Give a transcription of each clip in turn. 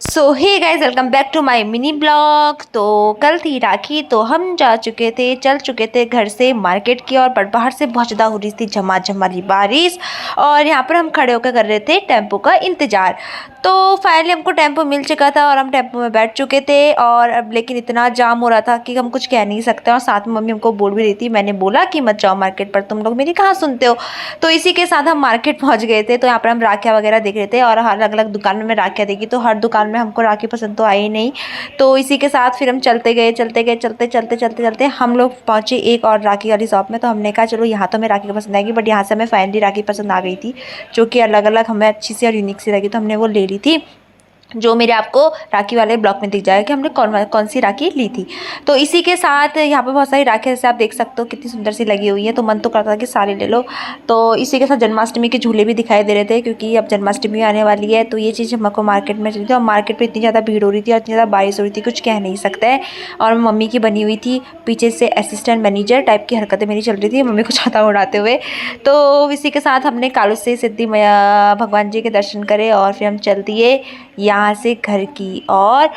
So hey guys, welcome back to my mini blog. तो कल थी राखी, तो हम चल चुके थे घर से मार्केट की और बट बाहर से बहुत ज़्यादा हो रही थी झमाझम वाली बारिश। और यहाँ पर हम खड़े होकर कर रहे थे टेम्पो का इंतज़ार। तो फाइनली हमको टेम्पो मिल चुका था और हम टेम्पो में बैठ चुके थे। और अब लेकिन इतना जाम हो रहा था कि हम कुछ कह नहीं सकते। और साथ में मम्मी हमको बोल भी रही थी, मैंने बोला कि मत जाओ मार्केट पर, तुम लोग मेरी कहाँ सुनते हो। तो इसी के साथ हम मार्केट पहुँच गए थे। तो यहाँ पर हम राखियाँ वगैरह देख रहे थे और अलग अलग दुकान में राखियाँ देखी, तो हर दुकान में हमको राखी पसंद तो आई नहीं। तो इसी के साथ फिर हम चलते हम लोग पहुंचे एक और राखी वाली शॉप में। तो हमने कहा चलो यहाँ तो हमें राखी पसंद आएगी, बट यहाँ से हमें फाइनली राखी पसंद आ गई थी जो कि अलग अलग हमें अच्छी सी और यूनिक सी लगी, तो हमने वो ले ली थी, जो मेरे आपको राखी वाले ब्लॉग में दिख जाएगा कि हमने कौन सी राखी ली थी। तो इसी के साथ यहाँ पे बहुत सारी राखियाँ जैसे आप देख सकते हो कितनी सुंदर सी लगी हुई है, तो मन तो करता था कि सारी ले लो। तो इसी के साथ जन्माष्टमी के झूले भी दिखाई दे रहे थे, क्योंकि अब जन्माष्टमी आने वाली है। तो ये चीज़ हमको मार्केट में चली थी और मार्केट में इतनी ज़्यादा भीड़ हो रही थी और इतनी ज़्यादा बारिश हो रही थी, कुछ कह नहीं सकते हैं। और मम्मी की बनी हुई थी पीछे से असिस्टेंट मैनेजर टाइप की हरकतें मेरी चल रही थी मम्मी को छाता उड़ाते हुए। तो इसी के साथ हमने कालू से सिद्धि मैया भगवान जी के दर्शन करे और फिर हम चल दिए यहाँ से घर की। और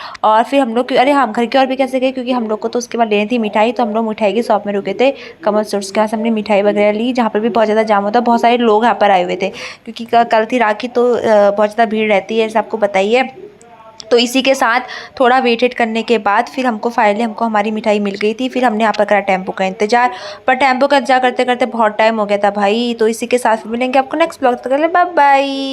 फिर हम लोग, अरे हम घर की और भी कैसे गए, क्योंकि हम लोग को तो उसके बाद लेनी थी मिठाई। तो हम लोग मिठाई की शॉप में रुके थे, कमल स्टोर्स के पास हमने मिठाई वगैरह ली, जहाँ पर भी बहुत ज़्यादा जाम होता है। बहुत सारे लोग यहाँ पर आए हुए थे, क्योंकि कल थी राखी, तो बहुत ज़्यादा भीड़ रहती है, ऐसा आपको बताइए। तो इसी के साथ थोड़ा वेटेड करने के बाद फिर हमको हमारी मिठाई मिल गई थी। फिर हमने यहाँ पर करा टेम्पो का इंतजार, पर टेम्पो का इंतजार करते करते बहुत टाइम हो गया था भाई। तो इसी के साथ मिलेंगे आपको नेक्स्ट ब्लॉग, तक के लिए बाय बाय।